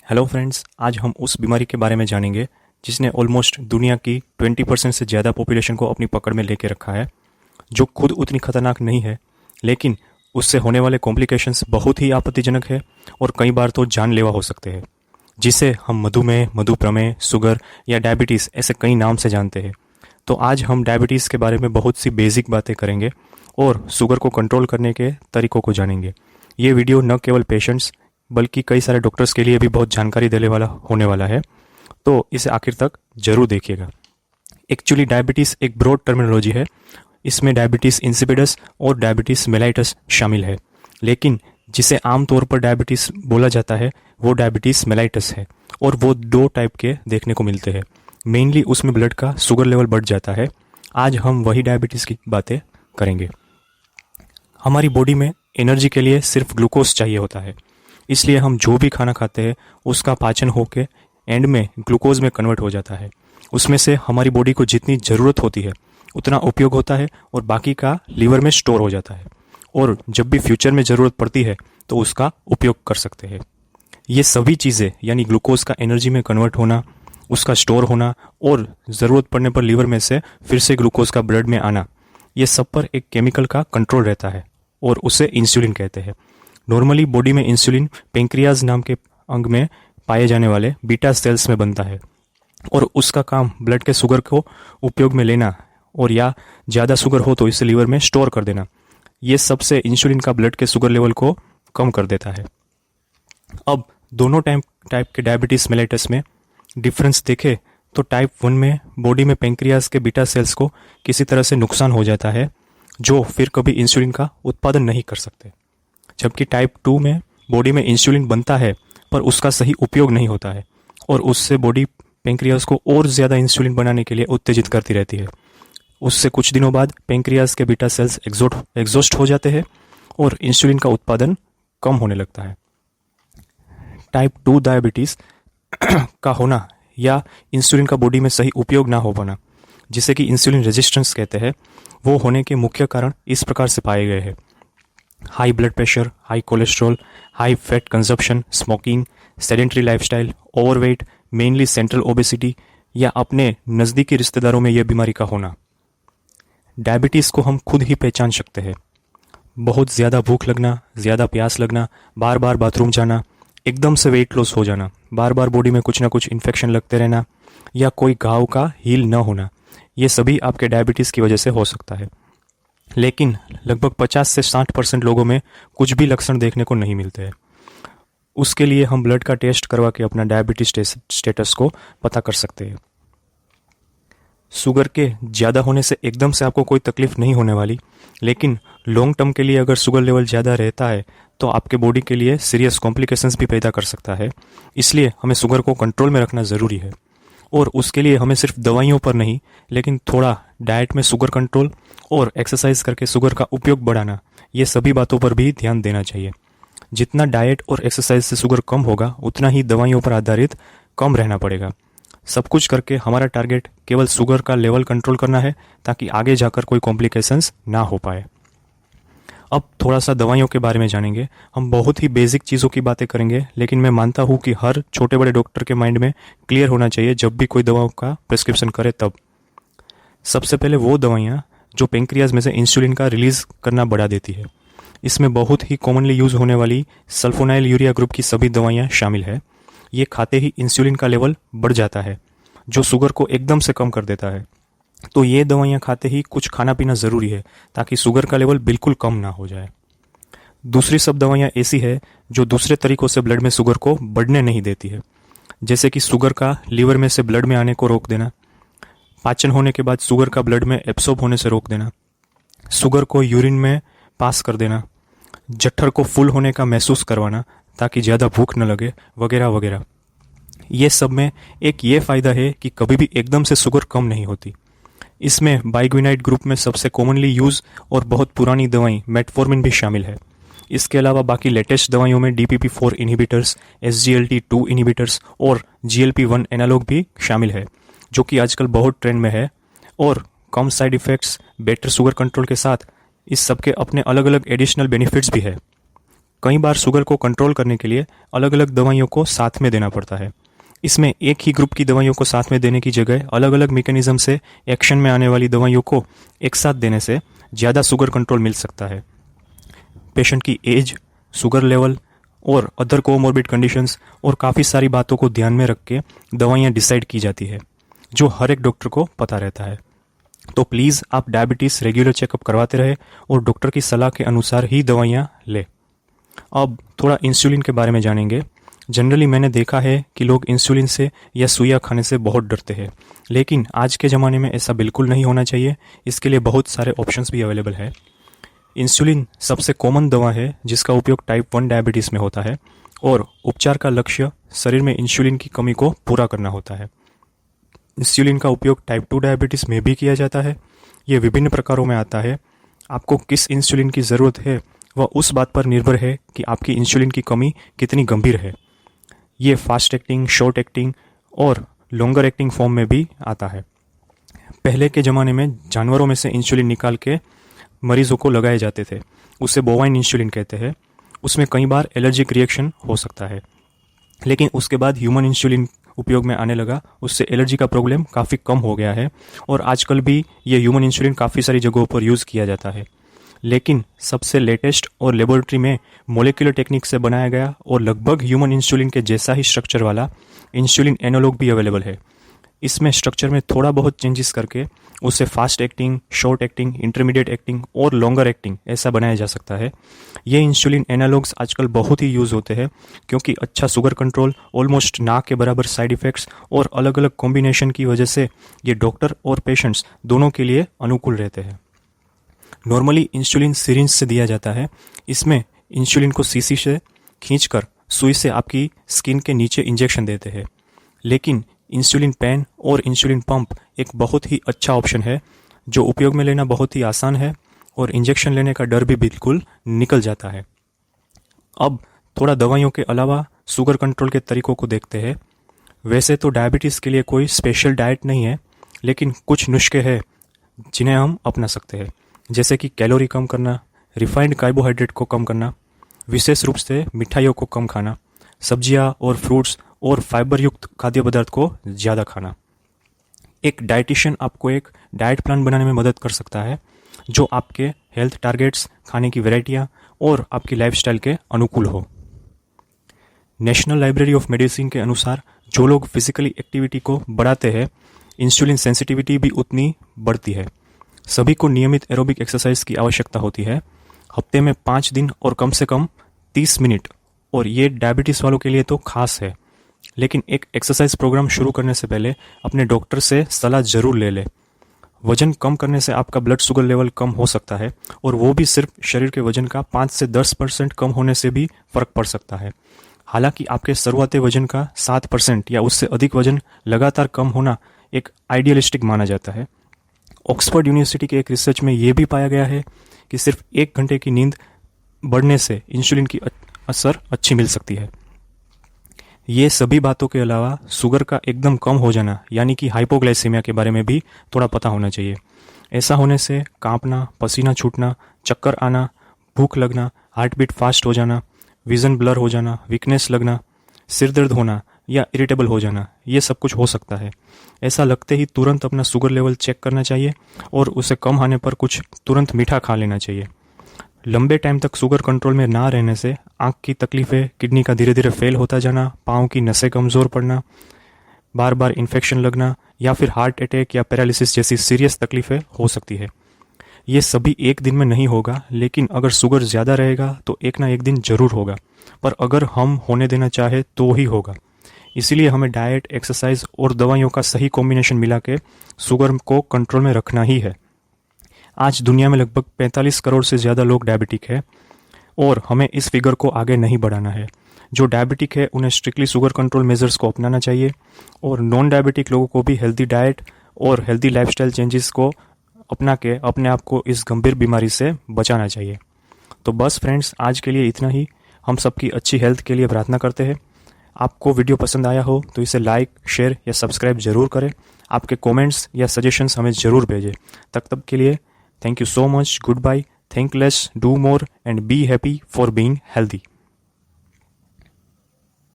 Hello friends, आज हम उस बीमारी के बारे में जानेंगे जिसने ऑलमोस्ट दुनिया की 20% से ज़्यादा पॉपुलेशन को अपनी पकड़ में लेके रखा है, जो खुद उतनी खतरनाक नहीं है, लेकिन उससे होने वाले कॉम्प्लिकेशंस बहुत ही आपत्तिजनक है और कई बार तो जानलेवा हो सकते हैं, जिसे हम मधुमेह, मधुप्रमेह, शुगर या डायबिटीज़ ऐसे कई नाम से जानते हैं। तो आज हम डायबिटीज़ के बारे में बहुत सी बेसिक बातें करेंगे और शुगर को कंट्रोल करने के तरीकों को जानेंगे। ये वीडियो न केवल पेशेंट्स बल्कि कई सारे डॉक्टर्स के लिए भी बहुत जानकारी देने वाला होने वाला है, तो इसे आखिर तक जरूर देखिएगा। एक्चुअली डायबिटीज़ एक ब्रॉड टर्मिनोलॉजी है। इसमें डायबिटीज़ इंसिपिडस और डायबिटीज़ मेलाइटस शामिल है, लेकिन जिसे आमतौर पर डायबिटीज़ बोला जाता है वो डायबिटीज़ मेलाइटस है और वो दो टाइप के देखने को मिलते हैं। मेनली उसमें ब्लड का शुगर लेवल बढ़ जाता है। आज हम वही डायबिटीज़ की बातें करेंगे। हमारी बॉडी में एनर्जी के लिए सिर्फ ग्लूकोज चाहिए होता है, इसलिए हम जो भी खाना खाते हैं उसका पाचन होकर एंड में ग्लूकोज में कन्वर्ट हो जाता है। उसमें से हमारी बॉडी को जितनी ज़रूरत होती है उतना उपयोग होता है और बाकी का लीवर में स्टोर हो जाता है, और जब भी फ्यूचर में ज़रूरत पड़ती है तो उसका उपयोग कर सकते हैं। ये सभी चीज़ें यानी ग्लूकोज का एनर्जी में कन्वर्ट होना, उसका स्टोर होना और ज़रूरत पड़ने पर लीवर में से फिर से ग्लूकोज का ब्लड में आना, ये सब पर एक केमिकल का कंट्रोल रहता है और उसे इंसुलिन कहते हैं। नॉर्मली बॉडी में इंसुलिन पेंक्रियाज नाम के अंग में पाए जाने वाले बीटा सेल्स में बनता है और उसका काम ब्लड के शुगर को उपयोग में लेना और या ज़्यादा शुगर हो तो इसे लीवर में स्टोर कर देना। ये सबसे इंसुलिन का ब्लड के शुगर लेवल को कम कर देता है। अब दोनों टाइप के डायबिटीज़ मेलाइटस में डिफरेंस देखें तो टाइप 1 में बॉडी में पेंक्रियाज के बीटा सेल्स को किसी तरह से नुकसान हो जाता है, जो फिर कभी इंसुलिन का उत्पादन नहीं कर सकते। जबकि टाइप 2 में बॉडी में इंसुलिन बनता है पर उसका सही उपयोग नहीं होता है और उससे बॉडी पेंक्रियाज को और ज़्यादा इंसुलिन बनाने के लिए उत्तेजित करती रहती है। उससे कुछ दिनों बाद पेंक्रियाज के बीटा सेल्स एग्जॉस्ट हो जाते हैं और इंसुलिन का उत्पादन कम होने लगता है। टाइप 2 डायबिटीज़ का होना या इंसुलिन का बॉडी में सही उपयोग ना हो पाना, जिसे कि इंसुलिन रेजिस्टेंस कहते हैं, वो होने के मुख्य कारण इस प्रकार से पाए गए हैं। High blood pressure, high cholesterol, high fat consumption, smoking, sedentary lifestyle, overweight, mainly central obesity या अपने नज़दीकी रिश्तेदारों में यह बीमारी का होना। डायबिटीज़ को हम खुद ही पहचान सकते हैं। बहुत ज़्यादा भूख लगना, ज़्यादा प्यास लगना, बार बार बाथरूम जाना, एकदम से वेट लॉस हो जाना, बार बार बॉडी में कुछ ना कुछ इन्फेक्शन लगते रहना या कोई घाव का हील न होना, ये सभी आपके डायबिटीज़ की वजह से हो सकता है। लेकिन लगभग 50 से 60% लोगों में कुछ भी लक्षण देखने को नहीं मिलते हैं। उसके लिए हम ब्लड का टेस्ट करवा के अपना डायबिटीज स्टेटस को पता कर सकते हैं। शुगर के ज़्यादा होने से एकदम से आपको कोई तकलीफ नहीं होने वाली, लेकिन लॉन्ग टर्म के लिए अगर शुगर लेवल ज़्यादा रहता है तो आपके बॉडी के लिए सीरियस कॉम्प्लिकेशंस भी पैदा कर सकता है। इसलिए हमें शुगर को कंट्रोल में रखना ज़रूरी है और उसके लिए हमें सिर्फ दवाइयों पर नहीं, लेकिन थोड़ा डाइट में शुगर कंट्रोल और एक्सरसाइज करके शुगर का उपयोग बढ़ाना, ये सभी बातों पर भी ध्यान देना चाहिए। जितना डाइट और एक्सरसाइज से शुगर कम होगा उतना ही दवाइयों पर आधारित कम रहना पड़ेगा। सब कुछ करके हमारा टारगेट केवल शुगर का लेवल कंट्रोल करना है ताकि आगे जाकर कोई कॉम्प्लिकेशंस ना हो पाए। अब थोड़ा सा दवाइयों के बारे में जानेंगे। हम बहुत ही बेसिक चीज़ों की बातें करेंगे, लेकिन मैं मानता हूँ कि हर छोटे बड़े डॉक्टर के माइंड में क्लियर होना चाहिए जब भी कोई दवाओं का प्रिस्क्रिप्शन करे तब। सबसे पहले वो दवाइयाँ जो पेंक्रियाज में से इंसुलिन का रिलीज करना बढ़ा देती है। इसमें बहुत ही कॉमनली यूज होने वाली सल्फोनाइल यूरिया ग्रुप की सभी दवाइयाँ शामिल है। ये खाते ही इंसुलिन का लेवल बढ़ जाता है, जो शुगर को एकदम से कम कर देता है। तो ये दवाइयाँ खाते ही कुछ खाना पीना ज़रूरी है ताकि शुगर का लेवल बिल्कुल कम ना हो जाए। दूसरी सब दवाइयाँ ऐसी है जो दूसरे तरीकों से ब्लड में शुगर को बढ़ने नहीं देती है, जैसे कि शुगर का लीवर में से ब्लड में आने को रोक देना, पाचन होने के बाद शुगर का ब्लड में एब्सॉर्ब होने से रोक देना, शुगर को यूरिन में पास कर देना, जठर को फुल होने का महसूस करवाना ताकि ज़्यादा भूख न लगे, वगैरह वगैरह। ये सब में एक ये फ़ायदा है कि कभी भी एकदम से शुगर कम नहीं होती। इसमें बाइग्विनाइड ग्रुप में सबसे कॉमनली यूज और बहुत पुरानी दवाई मेटफॉर्मिन भी शामिल है। इसके अलावा बाकी लेटेस्ट दवाइयों में DPP-4 इनहिबिटर्स, SGLT2 इनहिबिटर्स और GLP-1 एनालॉग भी शामिल है, जो कि आजकल बहुत ट्रेंड में है और कम side effects, better sugar control के साथ इस सब के अपने अलग अलग एडिशनल बेनिफिट्स भी है। कई बार शुगर को कंट्रोल करने के लिए अलग अलग दवाइयों को साथ में देना पड़ता है। इसमें एक ही ग्रुप की दवाइयों को साथ में देने की जगह अलग अलग मैकेनिज्म से एक्शन में आने वाली दवाइयों को एक साथ देने से ज़्यादा शुगर कंट्रोल मिल सकता है। पेशेंट की एज, शुगर लेवल और अदर कोमॉर्बिड कंडीशंस और काफ़ी सारी बातों को ध्यान में रख के दवाइयाँ डिसाइड की जाती है, जो हर एक डॉक्टर को पता रहता है। तो प्लीज़ आप डायबिटीज़ रेगुलर चेकअप करवाते रहे और डॉक्टर की सलाह के अनुसार ही दवाइयाँ लें। अब थोड़ा इंसुलिन के बारे में जानेंगे। जनरली मैंने देखा है कि लोग इंसुलिन से या सुइया खाने से बहुत डरते हैं, लेकिन आज के ज़माने में ऐसा बिल्कुल नहीं होना चाहिए। इसके लिए बहुत सारे ऑप्शंस भी अवेलेबल है। इंसुलिन सबसे कॉमन दवा है जिसका उपयोग टाइप 1 डायबिटीज़ में होता है और उपचार का लक्ष्य शरीर में इंसुलिन की कमी को पूरा करना होता है। इंसुलिन का उपयोग टाइप 2 डायबिटीज़ में भी किया जाता है। ये विभिन्न प्रकारों में आता है। आपको किस इंसुलिन की ज़रूरत है वह उस बात पर निर्भर है कि आपकी इंसुलिन की कमी कितनी गंभीर है। ये फास्ट एक्टिंग, शॉर्ट एक्टिंग और लॉन्गर एक्टिंग फॉर्म में भी आता है। पहले के ज़माने में जानवरों में से इंसुलिन निकाल के मरीजों को लगाए जाते थे, उसे बोवाइन इंसुलिन कहते हैं। उसमें कई बार एलर्जिक रिएक्शन हो सकता है, लेकिन उसके बाद ह्यूमन इंसुलिन उपयोग में आने लगा। उससे एलर्जी का प्रॉब्लम काफ़ी कम हो गया है और आजकल भी ये ह्यूमन इंसुलिन काफ़ी सारी जगहों पर यूज़ किया जाता है। लेकिन सबसे लेटेस्ट और लेबोरेटरी में मोलिकुलर टेक्निक से बनाया गया और लगभग ह्यूमन इंसुलिन के जैसा ही स्ट्रक्चर वाला इंसुलिन एनालॉग भी अवेलेबल है। इसमें स्ट्रक्चर में थोड़ा बहुत चेंजेस करके उसे fast acting, short acting, intermediate acting और लॉन्गर एक्टिंग ऐसा बनाया जा सकता है। ये इंसुलिन एनालॉग्स आजकल बहुत ही यूज़ होते हैं क्योंकि अच्छा शुगर कंट्रोल, ऑलमोस्ट ना के बराबर साइड इफ़ेक्ट्स और अलग अलग कॉम्बिनेशन की वजह से ये डॉक्टर और पेशेंट्स दोनों के लिए अनुकूल रहते हैं। नॉर्मली इंसुलिन सिरिंज से दिया जाता है। इसमें इंसुलिन को शीशी से खींचकर सुई से आपकी स्किन के नीचे इंजेक्शन देते हैं। लेकिन इंसुलिन पेन और इंसुलिन पंप एक बहुत ही अच्छा ऑप्शन है जो उपयोग में लेना बहुत ही आसान है और इंजेक्शन लेने का डर भी बिल्कुल निकल जाता है। अब थोड़ा दवाइयों के अलावा शुगर कंट्रोल के तरीकों को देखते हैं। वैसे तो डायबिटीज़ के लिए कोई स्पेशल डाइट नहीं है, लेकिन कुछ नुस्खे हैं जिन्हें हम अपना सकते हैं, जैसे कि कैलोरी कम करना, रिफाइंड कार्बोहाइड्रेट को कम करना, विशेष रूप से मिठाइयों को कम खाना, सब्जियां और फ्रूट्स और फाइबर युक्त खाद्य पदार्थ को ज़्यादा खाना। एक डाइटिशियन आपको एक डाइट प्लान बनाने में मदद कर सकता है जो आपके हेल्थ टारगेट्स, खाने की वैरायटियाँ और आपकी लाइफस्टाइल के अनुकूल हो। नेशनल लाइब्रेरी ऑफ मेडिसिन के अनुसार जो लोग फिजिकली एक्टिविटी को बढ़ाते हैं, इंसुलिन सेंसिटिविटी भी उतनी बढ़ती है। सभी को नियमित एरोबिक एक्सरसाइज की आवश्यकता होती है, हफ्ते में 5 दिन और कम से कम 30 मिनट। और ये डायबिटीज़ वालों के लिए तो खास है। लेकिन एक एक्सरसाइज प्रोग्राम शुरू करने से पहले अपने डॉक्टर से सलाह जरूर ले लें। वजन कम करने से आपका ब्लड शुगर लेवल कम हो सकता है और वो भी सिर्फ शरीर के वजन का 5 से 10% कम होने से भी फर्क पड़ सकता है। हालांकि आपके शुरुआती वजन का 7% या उससे अधिक वजन लगातार कम होना एक आइडियलिस्टिक माना जाता है। ऑक्सफोर्ड यूनिवर्सिटी के एक रिसर्च में ये भी पाया गया है कि सिर्फ 1 घंटे की नींद बढ़ने से इंसुलिन की असर अच्छी मिल सकती है। ये सभी बातों के अलावा शुगर का एकदम कम हो जाना यानी कि हाइपोग्लाइसीमिया के बारे में भी थोड़ा पता होना चाहिए। ऐसा होने से कांपना, पसीना छूटना, चक्कर आना, भूख लगना, हार्ट बीट फास्ट हो जाना, विजन ब्लर हो जाना, वीकनेस लगना, सिर दर्द होना या इरिटेबल हो जाना, ये सब कुछ हो सकता है। ऐसा लगते ही तुरंत अपना शुगर लेवल चेक करना चाहिए और उसे कम होने पर कुछ तुरंत मीठा खा लेना चाहिए। लंबे टाइम तक शुगर कंट्रोल में ना रहने से आँख की तकलीफ़ें, किडनी का धीरे धीरे फेल होता जाना, पाँव की नसें कमज़ोर पड़ना, बार बार इन्फेक्शन लगना या फिर हार्ट अटैक या पैरालिसिस जैसी सीरियस तकलीफ़ें हो सकती है। ये सभी एक दिन में नहीं होगा, लेकिन अगर शुगर ज़्यादा रहेगा तो एक ना एक दिन ज़रूर होगा, पर अगर हम होने देना चाहे तो ही होगा। इसीलिए हमें डाइट, एक्सरसाइज और दवाइयों का सही कॉम्बिनेशन मिला के शुगर को कंट्रोल में रखना ही है। आज दुनिया में लगभग 45 करोड़ से ज़्यादा लोग डायबिटिक है और हमें इस फिगर को आगे नहीं बढ़ाना है। जो डायबिटिक है उन्हें स्ट्रिक्टली शुगर कंट्रोल मेजर्स को अपनाना चाहिए और नॉन डायबिटिक लोगों को भी हेल्दी डाइट और हेल्दी लाइफस्टाइल चेंजेस को अपना के अपने आप को इस गंभीर बीमारी से बचाना चाहिए। तो बस फ्रेंड्स, आज के लिए इतना ही। हम सबकी अच्छी हेल्थ के लिए प्रार्थना करते हैं। आपको वीडियो पसंद आया हो तो इसे लाइक, शेयर या सब्सक्राइब जरूर करें। आपके कमेंट्स या सजेशंस हमें ज़रूर भेजें। तब के लिए thank you so much. Goodbye. Think less, do more, and be happy for being healthy.